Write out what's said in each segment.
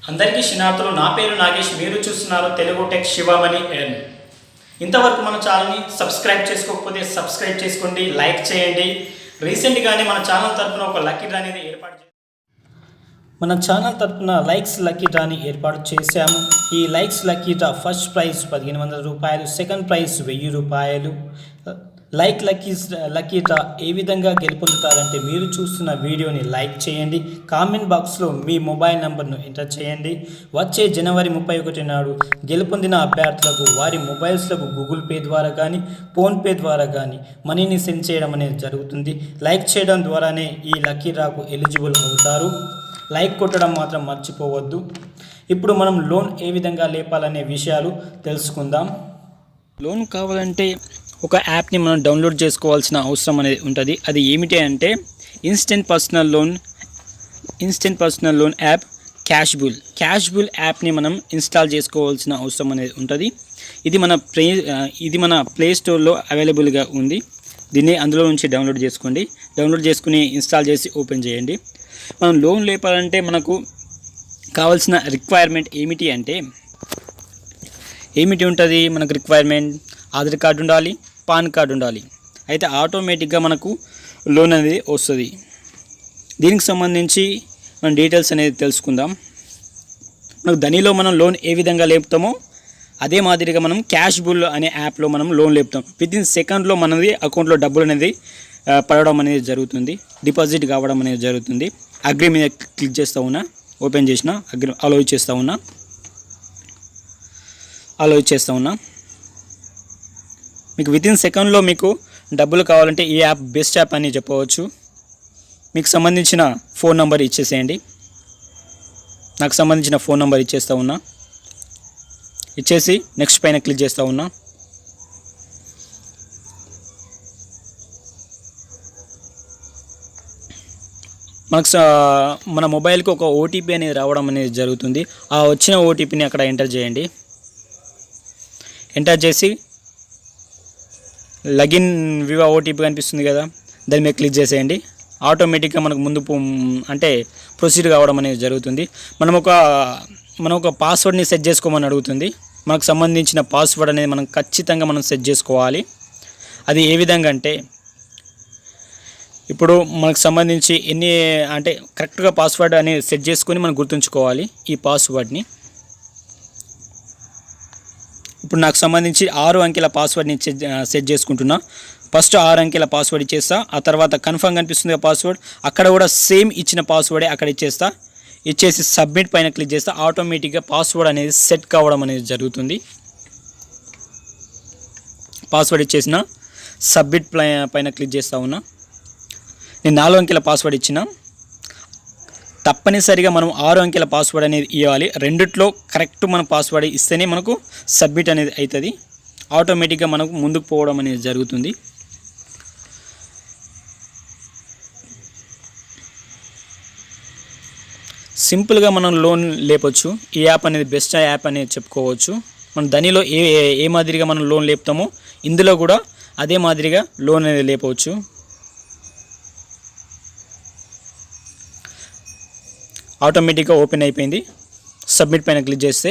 అందరికీ క్షణార్థులు. నా పేరు నాగేష్. మీరు చూస్తున్నారు తెలుగు టెక్ శివమణి ఎన్. ఇంతవరకు మన ఛానల్ని సబ్స్క్రైబ్ చేసుకోకపోతే సబ్స్క్రైబ్ చేసుకోండి, లైక్ చేయండి. రీసెంట్గానే మన ఛానల్ తరఫున ఒక లక్కీ డ్రా అనేది లక్కీ డ్రాని ఏర్పాటు చేశాము. ఈ likes lucky draw first prize 1500 రూపాయలు, సెకండ్ ప్రైజ్ 1000 రూపాయలు. లక్కీ డ్రా ఏ విధంగా గెలుపొందుతారంటే మీరు చూస్తున్న వీడియోని లైక్ చేయండి, కామెంట్ బాక్స్లో మీ మొబైల్ నెంబర్ను ఎంటర్ చేయండి. వచ్చే జనవరి 31 నాడు గెలుపొందిన అభ్యర్థులకు వారి మొబైల్స్లకు గూగుల్ పే ద్వారా కానీ ఫోన్పే ద్వారా కానీ మనీని సెండ్ చేయడం అనేది జరుగుతుంది. లైక్ చేయడం ద్వారానే ఈ లక్కీ డ్రాకు ఎలిజిబుల్ అవుతారు. లైక్ కొట్టడం మాత్రం మర్చిపోవద్దు. ఇప్పుడు మనం లోన్ ఏ విధంగా లేపాలనే విషయాలు తెలుసుకుందాం. లోన్ కావాలంటే ఒక యాప్ని మనం డౌన్లోడ్ చేసుకోవాల్సిన అవసరం అనేది ఉంటుంది. అది ఏమిటి అంటే ఇన్స్టెంట్ పర్సనల్ లోన్ యాప్ క్యాష్బుల్ యాప్ని మనం ఇన్స్టాల్ చేసుకోవాల్సిన అవసరం అనేది ఉంటుంది. ఇది మన ప్లే స్టోర్లో అవైలబుల్గా ఉంది. దీన్ని అందులో నుంచి డౌన్లోడ్ చేసుకుని ఇన్స్టాల్ చేసి ఓపెన్ చేయండి. మనం లోన్ లేపాలంటే మనకు కావాల్సిన రిక్వైర్మెంట్ ఏమిటి ఉంటుంది? మనకు రిక్వైర్మెంట్ ఆధార్ కార్డు ఉండాలి, పాన్ కార్డు ఉండాలి. అయితే ఆటోమేటిక్గా మనకు లోన్ అనేది వస్తుంది. దీనికి సంబంధించి మనం డీటెయిల్స్ అనేది తెలుసుకుందాం. మనకు దానిలో మనం లోన్ ఏ విధంగా లేపుతామో అదే మాదిరిగా మనం క్యాష్బుల్ అనే యాప్లో మనం లోన్ లేపుతాం. వితిన్ సెకండ్లో మనది అకౌంట్లో డబ్బులు అనేది పడడం అనేది జరుగుతుంది, డిపాజిట్ కావడం అనేది జరుగుతుంది. అగ్రీ మీద క్లిక్ చేస్తూ ఉన్నా, ఓపెన్ చేసిన అగ్రీ అలో ఇచ్చేస్తూ ఉన్నా. మీకు వితిన్ సెకండ్లో మీకు డబ్బులు కావాలంటే ఈ యాప్ బెస్ట్ యాప్ అని చెప్పవచ్చు. మీకు సంబంధించిన ఫోన్ నెంబర్ ఇచ్చేసేయండి. నాకు సంబంధించిన ఫోన్ నెంబర్ ఇచ్చేస్తూ ఉన్నా. ఇచ్చేసి నెక్స్ట్ పైన క్లిక్ చేస్తూ ఉన్నా. మనకు మన మొబైల్కి ఒక ఓటీపీ అనేది రావడం అనేది జరుగుతుంది. ఆ వచ్చిన ఓటీపీని అక్కడ ఎంటర్ చేయండి. ఎంటర్ చేసి లాగిన్ వివా ఓటీపీ కనిపిస్తుంది కదా, దాని మీద క్లిక్ చేసేయండి. ఆటోమేటిక్గా మనకు ముందు అంటే ప్రొసీడ్ కావడం అనేది జరుగుతుంది. మనం ఒక పాస్వర్డ్ని సెట్ చేసుకోమని అడుగుతుంది. మనకు సంబంధించిన పాస్వర్డ్ అనేది మనం ఖచ్చితంగా సెట్ చేసుకోవాలి. అది ఏ విధంగా అంటే ఇప్పుడు మనకు సంబంధించి అంటే కరెక్ట్గా పాస్వర్డ్ అనేది సెట్ చేసుకొని మనం గుర్తుంచుకోవాలి ఈ పాస్వర్డ్ని. ఇప్పుడు నాకు సంబంధించి 6 అంకెల పాస్వర్డ్ని సెట్ చేసుకుంటున్నా. ఫస్ట్ 6 అంకెల పాస్వర్డ్ ఇచ్చేస్తా. ఆ తర్వాత కన్ఫర్మ్ కనిపిస్తుంది పాస్వర్డ్, అక్కడ కూడా సేమ్ ఇచ్చిన పాస్వర్డే అక్కడ ఇచ్చేసి సబ్మిట్ పైన క్లిక్ చేస్తా. ఆటోమేటిక్గా పాస్వర్డ్ అనేది సెట్ కావడం అనేది జరుగుతుంది. పాస్వర్డ్ ఇచ్చేసిన సబ్మిట్ పైన క్లిక్ చేస్తూ ఉన్నా. నేను 4 అంకెల పాస్వర్డ్ ఇచ్చిన. తప్పనిసరిగా మనం 6 అంకెల పాస్వర్డ్ అనేది ఇవ్వాలి. రెండిట్లో కరెక్ట్ మన పాస్వర్డ్ ఇస్తేనే మనకు సబ్మిట్ అనేది అవుతుంది. ఆటోమేటిక్గా మనకు ముందుకు పోవడం అనేది జరుగుతుంది. సింపుల్గా మనం లోన్ లేపొచ్చు. ఈ యాప్ అనేది బెస్ట్ యాప్ అనేది చెప్పుకోవచ్చు. మనం దానిలో ఏ మాదిరిగా మనం లోన్ లేపుతామో ఇందులో కూడా అదే మాదిరిగా లోన్ అనేది లేపవచ్చు. ఆటోమేటిక్గా ఓపెన్ అయిపోయింది. సబ్మిట్ పైన క్లిక్ చేస్తే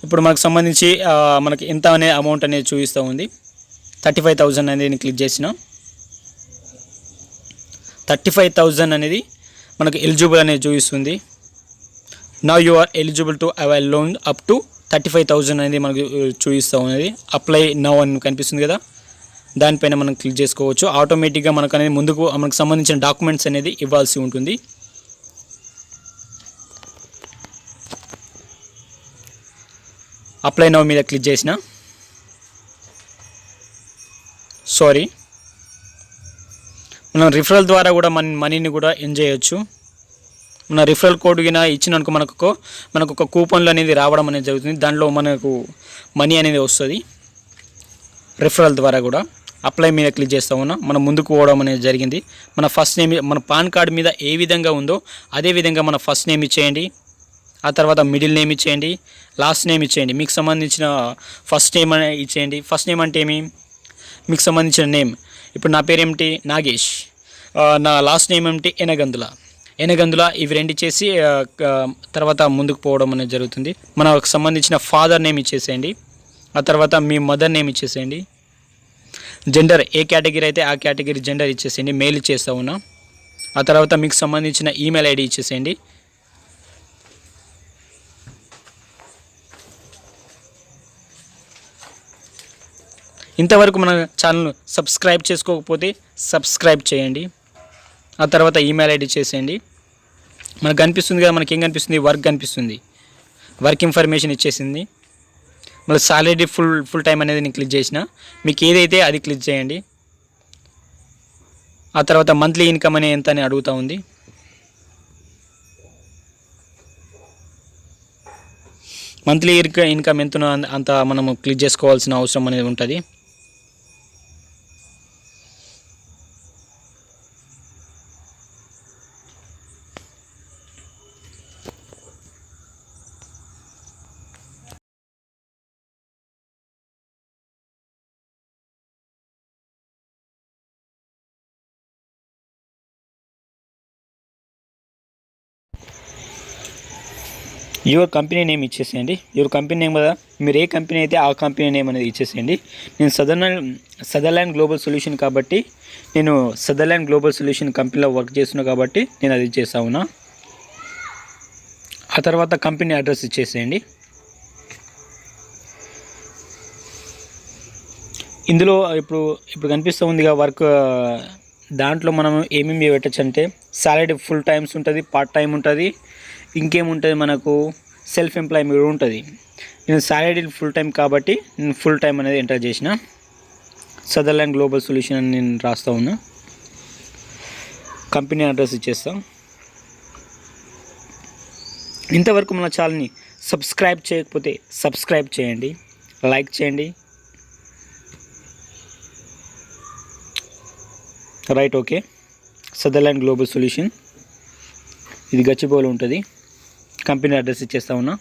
ఇప్పుడు మనకు సంబంధించి మనకి ఎంత అనే అమౌంట్ అనేది చూపిస్తూ ఉంది. 35,000 అనేది నేను క్లిక్ చేసిన. 35,000 అనేది మనకు ఎలిజిబుల్ అనేది చూపిస్తుంది. Now you are eligible to avail loan up to 35,000 అనేది మనకు చూపిస్తూ ఉన్నది. అప్లై నౌ అని కనిపిస్తుంది కదా, దానిపైన మనం క్లిక్ చేసుకోవచ్చు. ఆటోమేటిక్గా మనకు అనేది మనకు సంబంధించిన డాక్యుమెంట్స్ అనేది ఇవ్వాల్సి ఉంటుంది. అప్లై నౌ మీద క్లిక్ చేసిన. మనం రిఫరల్ ద్వారా కూడా మనీని కూడా ఎర్న్ చేయొచ్చు. మన రిఫరల్ కోడ్ కింద ఇచ్చిననుకో మనకు ఒక కూపన్లు అనేది రావడం అనేది జరుగుతుంది. దాంట్లో మనకు మనీ అనేది వస్తుంది రిఫరల్ ద్వారా కూడా. అప్లై మీద క్లిక్ చేస్తూ ఉన్నా. మనం ముందుకు పోవడం అనేది జరిగింది. మన ఫస్ట్ నేమ్ మన పాన్ కార్డ్ మీద ఏ విధంగా ఉందో అదే విధంగా మన ఫస్ట్ నేమ్ ఇచ్చేయండి. ఆ తర్వాత మిడిల్ నేమ్ ఇచ్చేయండి, లాస్ట్ నేమ్ ఇచ్చేయండి. మీకు సంబంధించిన ఫస్ట్ నేమ్ ఇచ్చేయండి. ఫస్ట్ నేమ్ అంటే మీకు సంబంధించిన నేమ్. ఇప్పుడు నా పేరు ఏమిటి? నాగేష్. నా లాస్ట్ నేమ్ ఏమిటి? ఎనగందుల. ఎనగందుల ఇవి రెండు ఇచ్చేసి తర్వాత ముందుకు పోవడం అనేది జరుగుతుంది. మనకు సంబంధించిన ఫాదర్ నేమ్ ఇచ్చేసేయండి. ఆ తర్వాత మీ మదర్ నేమ్ ఇచ్చేసేయండి. జెండర్ ఏ కేటగిరీ అయితే ఆ కేటగిరీ జెండర్ ఇచ్చేసేయండి, మెయిల్ ఇచ్చేస్తా ఉన్నా. ఆ తర్వాత మీకు సంబంధించిన ఈమెయిల్ ఐడి ఇచ్చేసేయండి. ఇంతవరకు మన ఛానల్ సబ్స్క్రైబ్ చేసుకోకపోతే సబ్స్క్రైబ్ చేయండి. ఆ తర్వాత ఈమెయిల్ ఐడి చేసేయండి. మనకు కనిపిస్తుంది కదా, మనకి ఏం కనిపిస్తుంది, వర్క్ కనిపిస్తుంది, వర్క్ ఇన్ఫర్మేషన్ ఇచ్చేసింది. మళ్ళీ సాలరీ ఫుల్ టైం అనేది నేను క్లిక్ చేసిన, మీకు ఏదైతే అది క్లిక్ చేయండి. ఆ తర్వాత మంత్లీ ఇన్కమ్ అనే ఎంత అని అడుగుతూ ఉంది. మంత్లీ ఇన్కమ్ ఎంతనో అంత మనము క్లిక్ చేసుకోవాల్సిన అవసరం అనేది ఉంటుంది. యువర్ కంపెనీ నేమ్ ఇచ్చేసేయండి. యువర్ కంపెనీ నేమ్ కదా, మీరు ఏ కంపెనీ అయితే ఆ కంపెనీ నేమ్ అనేది ఇచ్చేసేయండి. నేను సదర్లాండ్ గ్లోబల్ సొల్యూషన్ కాబట్టి నేను సదర్లాండ్ గ్లోబల్ సొల్యూషన్ కంపెనీలో వర్క్ చేస్తున్నా కాబట్టి నేను అది ఇచ్చేస్తా ఉన్నా. ఆ తర్వాత కంపెనీ అడ్రస్ ఇచ్చేసేయండి. ఇందులో ఇప్పుడు కనిపిస్తూ ఉందిగా వర్క్, దాంట్లో మనం ఏమేమి పెట్టచ్చు అంటే సాలరీ ఫుల్ టైమ్స్ ఉంటుంది, పార్ట్ టైం ఉంటుంది, ఇంకేముంటుంది మనకు సెల్ఫ్ ఎంప్లాయ్మెంట్ ఉంటుంది. నేను సాలరీ ఫుల్ టైం కాబట్టి నేను ఫుల్ టైం అనేది ఎంటర్ చేసిన. సదర్లాండ్ గ్లోబల్ సొల్యూషన్ అని నేను రాస్తా ఉన్నా. కంపెనీ అడ్రస్ ఇచ్చేస్తాం. ఇంతవరకు మన ఛానల్ని సబ్స్క్రైబ్ చేయకపోతే సబ్స్క్రైబ్ చేయండి, లైక్ చేయండి. Right, okay. Sutherland global solution, ఇది గచ్చిబౌలి ఉంటుంది. కంపెనీ అడ్రస్ ఇచ్చేస్తా ఉన్నా.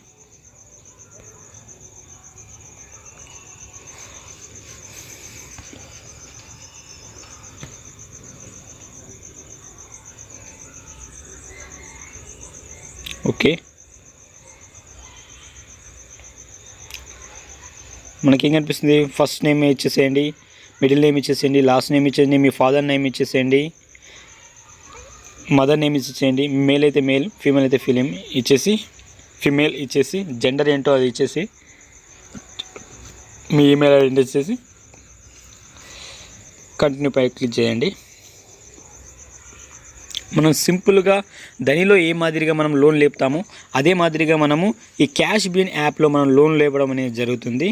ఓకే, మనకేం కనిపిస్తుంది, ఫస్ట్ నేమ్ ఇచ్చేసేయండి, మిడిల్ నేమ్ ఇచ్చేసేయండి, లాస్ట్ నేమ్ ఇచ్చేయండి, మీ ఫాదర్ నేమ్ ఇచ్చేసేయండి, మదర్ నేమ్ ఇచ్చేసేయండి. మేల్ అయితే మేల్, ఫీమేల్ అయితే ఫీమేల్ ఇచ్చేసి జెండర్ ఏంటో అది ఇచ్చేసి మీ ఈమెయిల్ ఐడి ఇచ్చేసి కంటిన్యూ పై క్లిక్ చేయండి. మనం సింపుల్గా దానిలో ఏ మాదిరిగా మనం లోన్ లేపుతామో అదే మాదిరిగా మనము ఈ క్యాష్ బీన్ యాప్లో మనం లోన్ లేపడం అనేది జరుగుతుంది.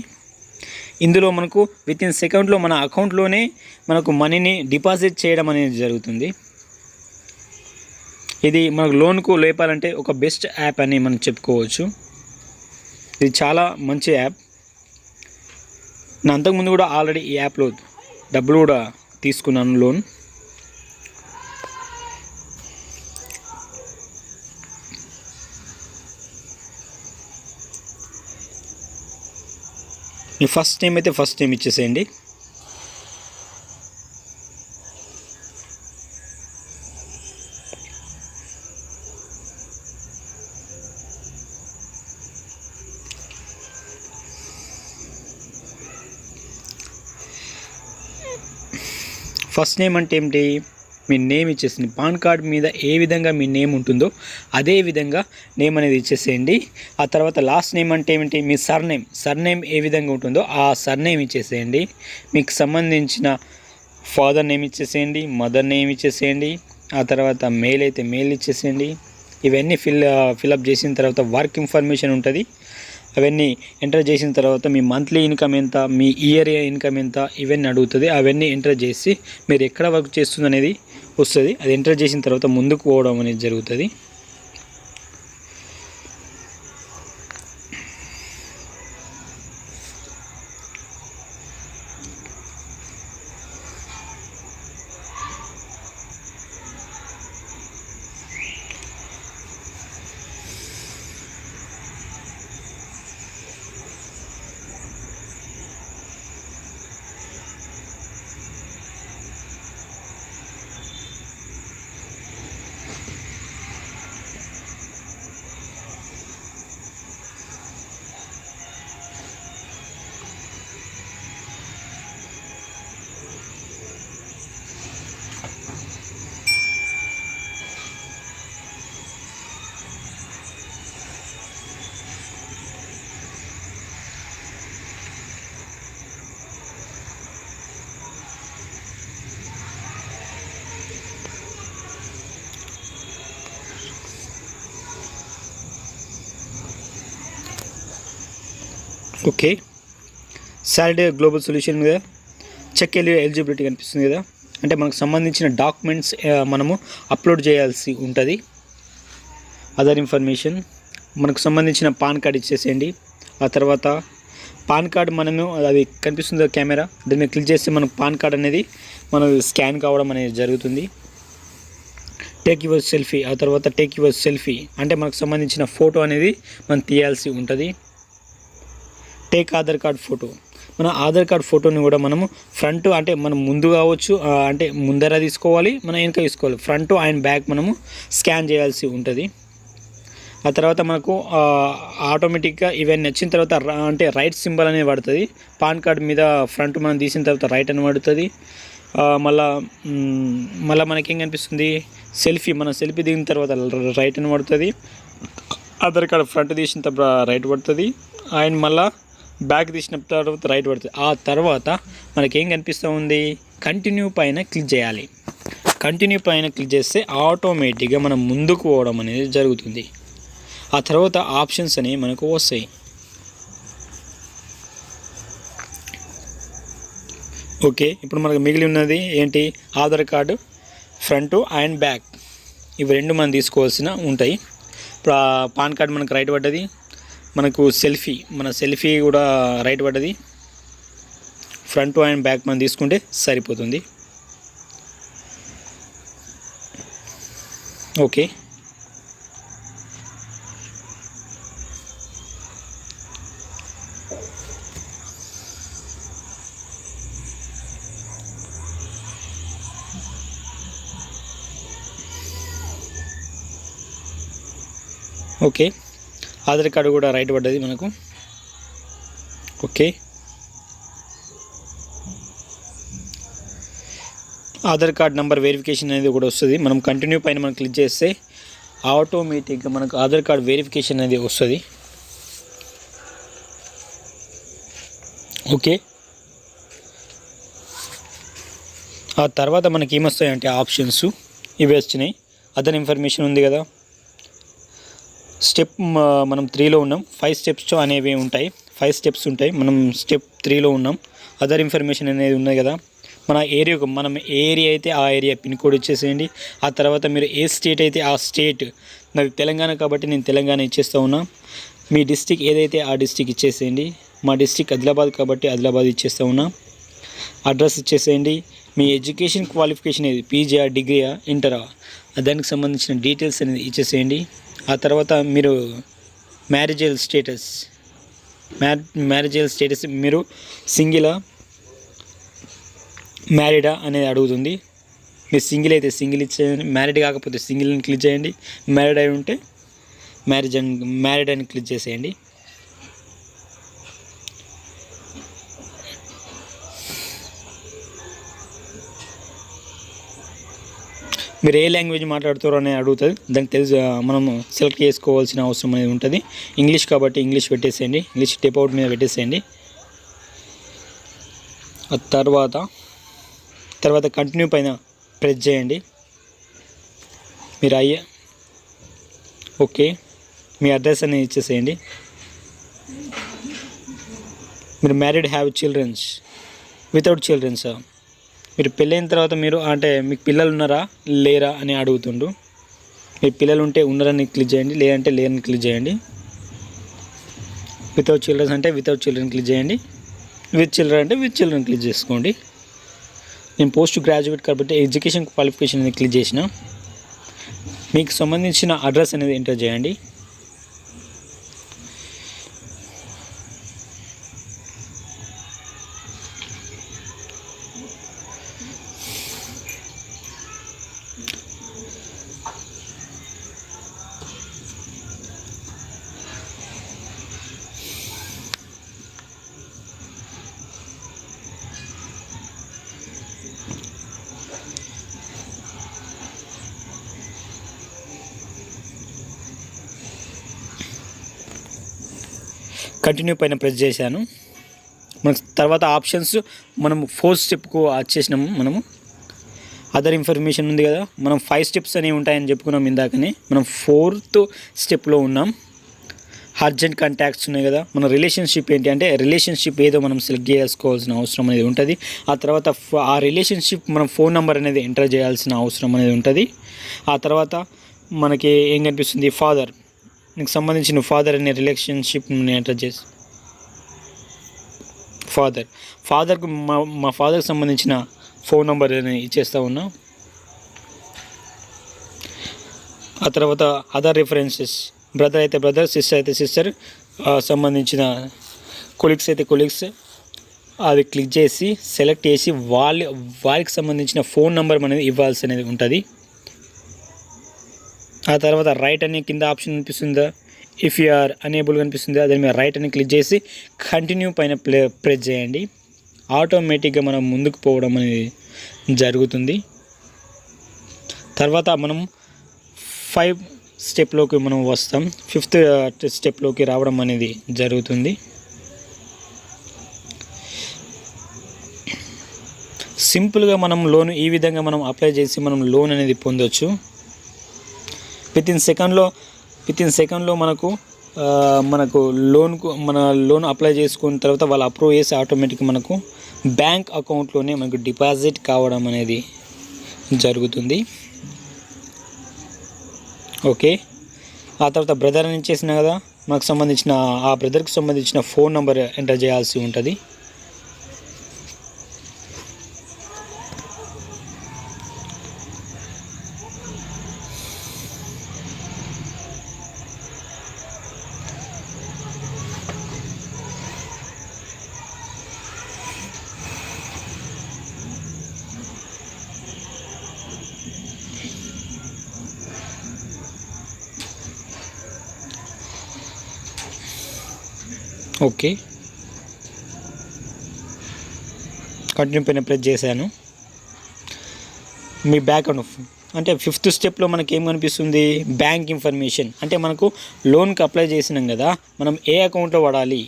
ఇందులో మనకు వితిన్ సెకండ్లో మన అకౌంట్లోనే మనకు మనీని డిపాజిట్ చేయడం అనేది జరుగుతుంది. ఇది మనకు లోన్కు లేపాలంటే ఒక బెస్ట్ యాప్ అని మనం చెప్పుకోవచ్చు. ఇది చాలా మంచి యాప్. నేను అంతకుముందు కూడా ఆల్రెడీ ఈ యాప్లో డబ్బులు కూడా తీసుకున్నాను లోన్. మీ ఫస్ట్ నేమ్ అయితే ఫస్ట్ నేమ్ ఇచ్చేసేయండి. ఫస్ట్ నేమ్ అంటే ఏమిటి, మీ నేమ్ ఇచ్చేసింది. పాన్ కార్డ్ మీద ఏ విధంగా మీ నేమ్ ఉంటుందో అదే విధంగా నేమ్ అనేది ఇచ్చేసేయండి. ఆ తర్వాత లాస్ట్ నేమ్ అంటే ఏమిటి, మీ సర్నేమ్ ఏ విధంగా ఉంటుందో ఆ సర్నేమ్ ఇచ్చేసేయండి. మీకు సంబంధించిన ఫాదర్ నేమ్ ఇచ్చేసేయండి, మదర్ నేమ్ ఇచ్చేసేయండి. ఆ తర్వాత మెయిల్ అయితే మెయిల్ ఇచ్చేసేయండి. ఇవన్నీ ఫిల్అప్ చేసిన తర్వాత వర్క్ ఇన్ఫర్మేషన్ ఉంటుంది. అవన్నీ ఎంటర్ చేసిన తర్వాత మీ మంత్లీ ఇన్కమ్ ఎంత, మీ ఇయర్ ఇన్కమ్ ఎంత, ఇవన్నీ అడుగుతుంది. అవన్నీ ఎంటర్ చేసి మీరు ఎక్కడ వర్క్ చేస్తుంది అనేది వస్తుంది. అది ఎంటర్ చేసిన తర్వాత ముందుకు పోవడం అనేది జరుగుతుంది. ఓకే, సాలిడ్ గ్లోబల్ సొల్యూషన్ మీద చెక్ ఎలిజిబిలిటీ కనిపిస్తుంది కదా, అంటే మనకు సంబంధించిన డాక్యుమెంట్స్ మనము అప్లోడ్ చేయాల్సి ఉంటుంది. అదర్ ఇన్ఫర్మేషన్ మనకు సంబంధించిన పాన్ కార్డ్ ఇచ్చేసేయండి. ఆ తర్వాత పాన్ కార్డ్ మనము అది కనిపిస్తుంది కెమెరా, దాని మీద క్లిక్ చేస్తే మనకు పాన్ కార్డ్ అనేది మనకు స్కాన్ కావడం అనేది జరుగుతుంది. టేక్ యువర్ సెల్ఫీ, ఆ తర్వాత టేక్ యువర్ సెల్ఫీ అంటే మనకు సంబంధించిన ఫోటో అనేది మనం తీయాల్సి ఉంటుంది. టేక్ ఆధార్ కార్డ్ ఫోటో, మన ఆధార్ కార్డ్ ఫోటోని కూడా మనము ఫ్రంట్ అంటే మనం ముందు కావచ్చు, అంటే ముందర తీసుకోవాలి, మనం వెనక తీసుకోవాలి. ఫ్రంట్ అండ్ బ్యాక్ మనము స్కాన్ చేయాల్సి ఉంటుంది. ఆ తర్వాత మనకు ఆటోమేటిక్గా ఇవన్నీ వచ్చిన తర్వాత అంటే రైట్ సింబల్ అనేది పడుతుంది. పాన్ కార్డ్ మీద ఫ్రంట్ మనం తీసిన తర్వాత రైట్ అని పడుతుంది. మళ్ళీ మనకేం కనిపిస్తుంది, సెల్ఫీ, మనం సెల్ఫీ దిగిన తర్వాత రైట్ అని పడుతుంది. ఆధార్ కార్డ్ ఫ్రంట్ తీసిన తర్వాత రైట్ పడుతుంది, అండ్ మళ్ళీ బ్యాక్ తీసిన తర్వాత రైట్ పడుతుంది. ఆ తర్వాత మనకేం కనిపిస్తూ ఉంది, కంటిన్యూ పైన క్లిక్ చేయాలి. కంటిన్యూ పైన క్లిక్ చేస్తే ఆటోమేటిక్గా మనం ముందుకు పోవడం అనేది జరుగుతుంది. ఆ తర్వాత ఆప్షన్స్ అనేవి మనకు వస్తాయి. ఓకే, ఇప్పుడు మనకు మిగిలి ఉన్నది ఏంటి, Aadhaar card front and back, ఇవి రెండు మనం తీసుకోవాల్సిన ఉంటాయి. ఇప్పుడు పాన్ కార్డ్ మనకు రైట్ పడ్డది, మనకు సెల్ఫీ, మన సెల్ఫీ కూడా రైట్ పడ్డది, ఫ్రంట్ అండ్ బ్యాక్ మనం తీసుకుంటే సరిపోతుంది. ఓకే, ఓకే, ఆధార్ కార్డు కూడా రైట్ పడ్డది మనకు. Okay, Aadhaar card number verification అనేది కూడా వస్తుంది. మనం కంటిన్యూ పైన మనం క్లిక్ చేస్తే ఆటోమేటిక్గా మనకు ఆధార్ కార్డ్ వెరిఫికేషన్ అనేది వస్తుంది. ఓకే, ఆ తర్వాత మనకి ఏమొస్తాయంటే ఆప్షన్స్ ఇవి వచ్చినాయి. అదర్ ఇన్ఫర్మేషన్ ఉంది కదా, స్టెప్ మనం 3లో ఉన్నాం. 5 స్టెప్స్ అనేవి ఉంటాయి, 5 స్టెప్స్ ఉంటాయి. మనం స్టెప్ 3లో ఉన్నాం. అదర్ ఇన్ఫర్మేషన్ అనేది ఉన్నాయి కదా, మన ఏరియాకు మనం ఏ ఏరియా అయితే ఆ ఏరియా పిన్ కోడ్ ఇచ్చేసేయండి. ఆ తర్వాత మీరు ఏ స్టేట్ అయితే ఆ స్టేట్, నాకు తెలంగాణ కాబట్టి నేను తెలంగాణ ఇచ్చేస్తూ ఉన్నా. మీ డిస్టిక్ ఏదైతే ఆ డిస్టిక్ ఇచ్చేసేయండి. మా డిస్టిక్ ఆదిలాబాద్ కాబట్టి ఆదిలాబాద్ ఇచ్చేస్తూ ఉన్నా. అడ్రస్ ఇచ్చేసేయండి. మీ ఎడ్యుకేషన్ క్వాలిఫికేషన్ ఏది, పీజీయా, డిగ్రీయా, ఇంటరా, దానికి సంబంధించిన డీటెయిల్స్ అనేది ఇచ్చేసేయండి. ఆ తర్వాత మీరు మ్యారేజల్ స్టేటస్ మీరు సింగిలా మ్యారీడా అనేది అడుగుతుంది. మీరు సింగిల్ అయితే సింగిల్ ఇచ్చేయండి, మ్యారీడ్ కాకపోతే సింగిల్ని క్లిక్ చేయండి, మ్యారీడ్ అయి ఉంటే మ్యారీడ్ అని క్లిక్ చేసేయండి. మీరు ఏ లాంగ్వేజ్ మాట్లాడుతారో అనేది అడుగుతుంది. దానికి మనం సెలెక్ట్ చేసుకోవాల్సిన అవసరం అనేది ఉంటుంది. ఇంగ్లీష్ కాబట్టి ఇంగ్లీష్ పెట్టేసేయండి, ఇంగ్లీష్ టైప్ అవుట్ మీద పెట్టేసేయండి. ఆ తర్వాత కంటిన్యూ పైన ప్రెస్ చేయండి. మీరు ఓకే, మీ అడ్రస్ అనేది ఇచ్చేసేయండి. మీరు married have childrens, without childrens, మీరు పెళ్ళైన తర్వాత మీరు అంటే మీకు పిల్లలు ఉన్నారా లేరా అని అడుగుతుండు. మీరు పిల్లలు ఉంటే ఉన్నారని క్లిక్ చేయండి, లేదంటే లేరని క్లిక్ చేయండి. వితౌట్ చిల్డ్రన్స్ అంటే వితౌట్ చిల్డ్రన్ క్లిక్ చేయండి, విత్ చిల్డ్రన్ అంటే విత్ చిల్డ్రన్ క్లిక్ చేసుకోండి. నేను పోస్ట్ గ్రాడ్యుయేట్ కాబట్టి ఎడ్యుకేషన్ క్వాలిఫికేషన్ అనేది క్లిక్ చేసిన. మీకు సంబంధించిన అడ్రస్ అనేది ఎంటర్ చేయండి. కంటిన్యూ పైన ప్రెస్ చేశాను. మన తర్వాత ఆప్షన్స్ మనం 4th స్టెప్కు వచ్చేసినాము. మనము అదర్ ఇన్ఫర్మేషన్ ఉంది కదా, మనం 5 స్టెప్స్ అనేవి ఉంటాయని చెప్పుకున్నాం ఇందాకనే. మనం 4th స్టెప్లో ఉన్నాం. అర్జెంట్ కాంటాక్ట్స్ ఉన్నాయి కదా, మన రిలేషన్షిప్ ఏంటి అంటే రిలేషన్షిప్ ఏదో మనం సెలెక్ట్ చేసుకోవాల్సిన అవసరం అనేది ఉంటుంది. ఆ తర్వాత ఆ రిలేషన్షిప్ మనం ఫోన్ నెంబర్ అనేది ఎంటర్ చేయాల్సిన అవసరం అనేది ఉంటుంది. ఆ తర్వాత మనకి ఏం కనిపిస్తుంది, ఫాదర్, నీకు సంబంధించిన ఫాదర్ అనే రిలేషన్షిప్ని ఎంటర్ చేసి ఫాదర్కు మా ఫాదర్కి సంబంధించిన ఫోన్ నెంబర్ అని ఇచ్చేస్తూ ఉన్నా. ఆ తర్వాత అదర్ రిఫరెన్సెస్, బ్రదర్ అయితే బ్రదర్, సిస్టర్ అయితే సిస్టర్, సంబంధించిన కొలీగ్స్ అయితే కొలీగ్స్, అది క్లిక్ చేసి సెలెక్ట్ చేసి వారికి సంబంధించిన ఫోన్ నెంబర్ అనేది ఇవ్వాల్సి అనేది ఉంటుంది. ఆ తర్వాత రైట్ అనే కింద ఆప్షన్ కనిపిస్తుందా, ఇఫ్ యు ఆర్ అనేబుల్ కనిపిస్తుందా, దాని మీద రైట్ అని క్లిక్ చేసి కంటిన్యూ పైన ప్రెస్ చేయండి. ఆటోమేటిక్గా మనం ముందుకు పోవడం అనేది జరుగుతుంది. తర్వాత మనం 5 స్టెప్లోకి మనం వస్తాం. 5th స్టెప్లోకి రావడం అనేది జరుగుతుంది. సింపుల్గా మనం లోన్ ఈ విధంగా మనం అప్లై చేసి మనం లోన్ అనేది పొందొచ్చు. విత్ ఇన్ సెకండ్లో మనకు లోన్ అప్లై చేసుకున్న తర్వాత వాళ్ళు అప్రూవ్ చేసి ఆటోమేటిక్గా మనకు బ్యాంక్ అకౌంట్లోనే మనకు డిపాజిట్ కావడం అనేది జరుగుతుంది. ఓకే, ఆ తర్వాత బ్రదర్ అని చేసిన కదా, మనకు సంబంధించిన ఆ బ్రదర్కి సంబంధించిన ఫోన్ నెంబర్ ఎంటర్ చేయాల్సి ఉంటుంది. ఓకే, కంటిన్యూ పైన ప్రెస్ చేశాను. మీ బ్యాక్ అంటే 5th స్టెప్లో మనకి ఏం కనిపిస్తుంది, బ్యాంక్ ఇన్ఫర్మేషన్. అంటే మనకు లోన్కి అప్లై చేసినాం కదా, మనం ఏ అకౌంట్లో వాడాలి,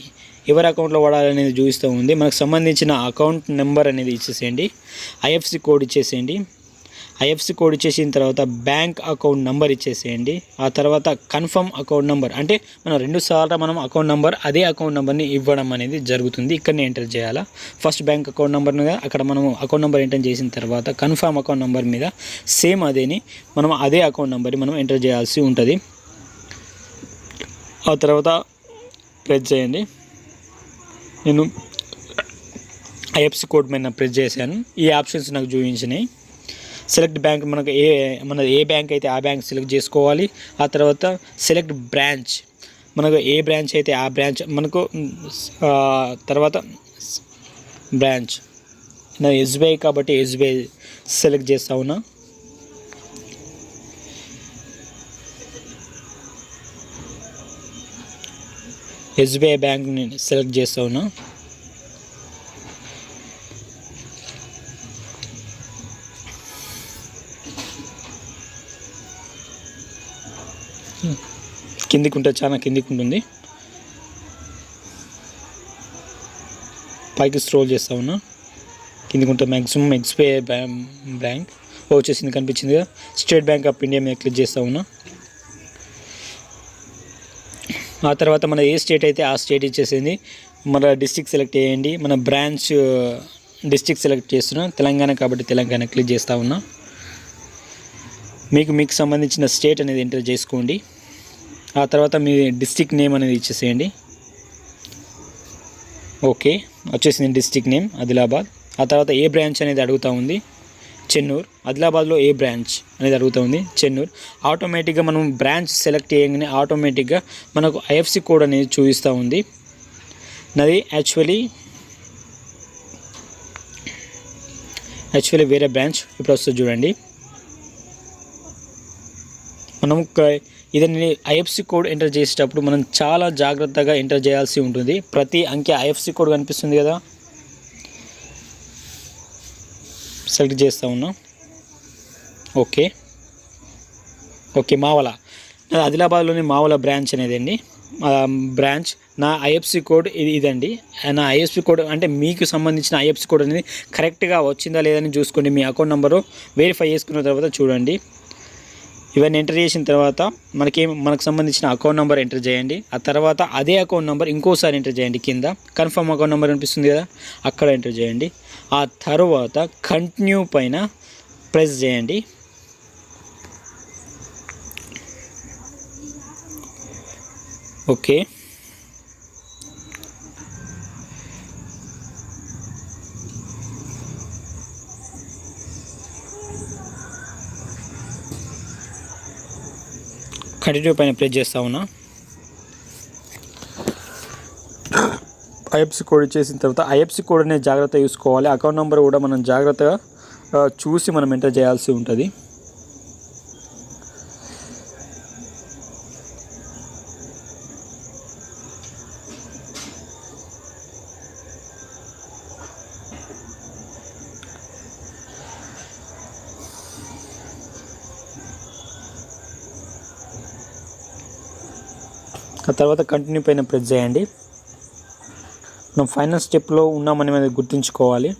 ఎవరి అకౌంట్లో వాడాలి అనేది చూపిస్తూ ఉంది. మనకు సంబంధించిన అకౌంట్ నెంబర్ అనేది ఇచ్చేసేయండి, ఐఎఫ్సి కోడ్ ఇచ్చేసేయండి. ఐఎఫ్సి కోడ్ ఇచ్చేసిన తర్వాత బ్యాంక్ అకౌంట్ నెంబర్ ఇచ్చేసేయండి. ఆ తర్వాత కన్ఫర్మ్ అకౌంట్ నెంబర్, అంటే మనం 2 సార్లు మనం అకౌంట్ నెంబర్ అదే అకౌంట్ నెంబర్ని ఇవ్వడం అనేది జరుగుతుంది. ఇక్కడనే ఎంటర్ చేయాలా. ఫస్ట్ బ్యాంక్ అకౌంట్ నెంబర్ని అక్కడ మనం అకౌంట్ నెంబర్ ఎంటర్ చేసిన తర్వాత కన్ఫర్మ్ అకౌంట్ నెంబర్ మీద సేమ్ అదేని మనం అదే అకౌంట్ నెంబర్ని మనం ఎంటర్ చేయాల్సి ఉంటుంది. ఆ తర్వాత ప్రెస్ చేయండి. నేను ఐఎఫ్సి కోడ్ మీద ప్రెస్ చేశాను. ఈ ఆప్షన్స్ నాకు చూపించినాయి. సెలెక్ట్ బ్యాంక్, మనకు మన ఏ బ్యాంక్ అయితే ఆ బ్యాంక్ సెలెక్ట్ చేసుకోవాలి. ఆ తర్వాత సెలెక్ట్ బ్రాంచ్, మనకు ఏ బ్రాంచ్ అయితే ఆ బ్రాంచ్ మనకు. తర్వాత బ్రాంచ్, నా ఎస్బీఐ కాబట్టి ఎస్బీఐ సెలెక్ట్ చేస్తా ఉన్నా. ఎస్బీఐ బ్యాంక్ని సెలెక్ట్ చేస్తా ఉన్నా. కిందికి ఉంటుంది, చాలా కిందికి ఉంటుంది. పైకి స్క్రోల్ చేస్తా ఉన్నా, కిందికి ఉంటుంది మ్యాక్సిమం. ఎస్బీఐ బ్యాంక్ వచ్చేసింది, కనిపించింది కదా. స్టేట్ బ్యాంక్ ఆఫ్ ఇండియా మీద క్లిక్ చేస్తూ ఉన్నా. ఆ తర్వాత మన ఏ స్టేట్ అయితే ఆ స్టేట్ ఇచ్చేసింది. మన డిస్ట్రిక్ట్ సెలెక్ట్ చేయండి. మన బ్రాంచ్ డిస్ట్రిక్ట్ సెలెక్ట్ చేస్తున్నా, తెలంగాణ కాబట్టి తెలంగాణ క్లిక్ చేస్తూ ఉన్నా. మీకు సంబంధించిన స్టేట్ అనేది ఎంటర్ చేసుకోండి. ఆ తర్వాత మీ డిస్ట్రిక్ట్ నేమ్ అనేది ఇచ్చేసేయండి. ఓకే, వచ్చేసింది డిస్ట్రిక్ట్ నేమ్ ఆదిలాబాద్. ఆ తర్వాత ఏ బ్రాంచ్ అనేది అడుగుతూ ఉంది, చెన్నూరు. ఆదిలాబాద్లో ఏ బ్రాంచ్ అనేది అడుగుతూ ఉంది, చెన్నూరు. ఆటోమేటిక్గా మనం బ్రాంచ్ సెలెక్ట్ చేయగానే ఆటోమేటిక్గా మనకు ఐఎఫ్సి కోడ్ అనేది చూపిస్తూ ఉంది. నాది యాక్చువల్లీ వేరే బ్రాంచ్. ఇప్పుడు వస్తుంది చూడండి. మనం ఇదని ఐఎఫ్సి కోడ్ ఎంటర్ చేసేటప్పుడు మనం చాలా జాగ్రత్తగా ఎంటర్ చేయాల్సి ఉంటుంది. ప్రతి అంకె ఐఎఫ్సి కోడ్ కనిపిస్తుంది కదా, సెలెక్ట్ చేస్తూ ఉన్నా. ఓకే, మావల, ఆదిలాబాద్లోని మావల బ్రాంచ్ అనేది అండి బ్రాంచ్. నా ఐఎఫ్సి కోడ్ ఇదండి. నా ఐఎఫ్సి కోడ్ అంటే మీకు సంబంధించిన ఐఎఫ్సి కోడ్ అనేది కరెక్ట్గా వచ్చిందా లేదని చూసుకోండి. మీ అకౌంట్ నెంబరు వెరిఫై చేసుకున్న తర్వాత చూడండి. ఇవన్నీ ఎంటర్ చేసిన తర్వాత మనకు సంబంధించిన అకౌంట్ నెంబర్ ఎంటర్ చేయండి. ఆ తర్వాత అదే అకౌంట్ నెంబర్ ఇంకోసారి ఎంటర్ చేయండి. కింద కన్ఫర్మ్ అకౌంట్ నెంబర్ అనిపిస్తుంది కదా, అక్కడ ఎంటర్ చేయండి. ఆ తర్వాత కంటిన్యూ పైన ప్రెస్ చేయండి. ఓకే, కంటిన్యూ పైన ప్రెస్ చేస్తా ఉన్నా. ఐఎఫ్సి కోడ్ ఇచ్చేసిన తర్వాత ఐఎఫ్సి కోడ్ అనేది జాగ్రత్తగా చూసుకోవాలి. అకౌంట్ నెంబర్ కూడా మనం జాగ్రత్తగా చూసి మనం ఎంటర్ చేయాల్సి ఉంటుంది. ఆ తర్వాత కంటిన్యూ పైన ప్రెస్ చేయండి. మనం ఫైనల్ స్టెప్లో ఉన్నామని మనం గుర్తుంచుకోవాలి.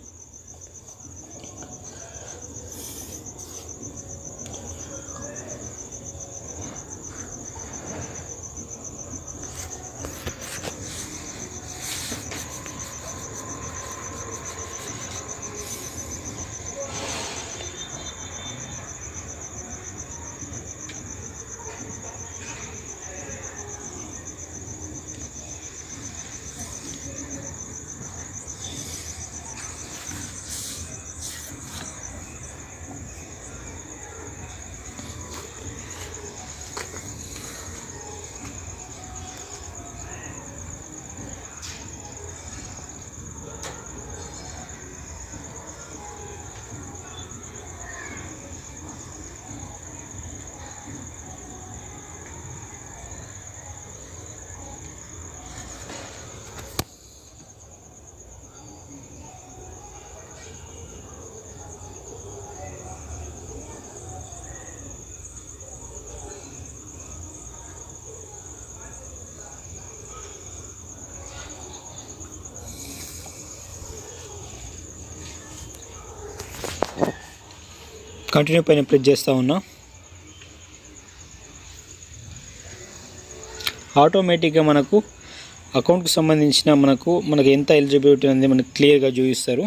కంటిన్యూ పైన ప్రెస్ చేస్తూ ఉన్నా. ఆటోమేటిక్గా మనకు అకౌంట్కి సంబంధించిన మనకు ఎంత ఎలిజిబిలిటీ అనేది మనకు క్లియర్గా చూపిస్తారు.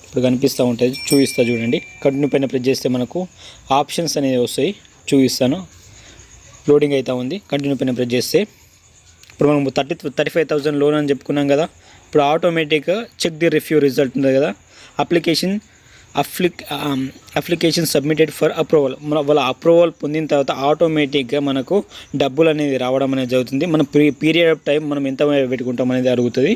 ఇప్పుడు కనిపిస్తూ ఉంటుంది, చూపిస్తా చూడండి. కంటిన్యూ పైన ప్రెస్ చేస్తే మనకు ఆప్షన్స్ అనేవి వస్తాయి, చూపిస్తాను. లోడింగ్ అవుతూ ఉంది. కంటిన్యూ పైన ప్రెస్ చేస్తే ఇప్పుడు మనం 35,000 లోన్ అని చెప్పుకున్నాం కదా. ఇప్పుడు ఆటోమేటిక్గా చెక్ ది రివ్యూ రిజల్ట్ ఉంది కదా, అప్లికేషన్ సబ్మిటెడ్ ఫర్ అప్రూవల్. వాళ్ళ అప్రూవల్ పొందిన తర్వాత ఆటోమేటిక్గా మనకు డబ్బులు అనేది రావడం అనేది జరుగుతుంది. మన పీరియడ్ ఆఫ్ టైం మనం ఎంత పెట్టుకుంటాం అనేది అడుగుతుంది.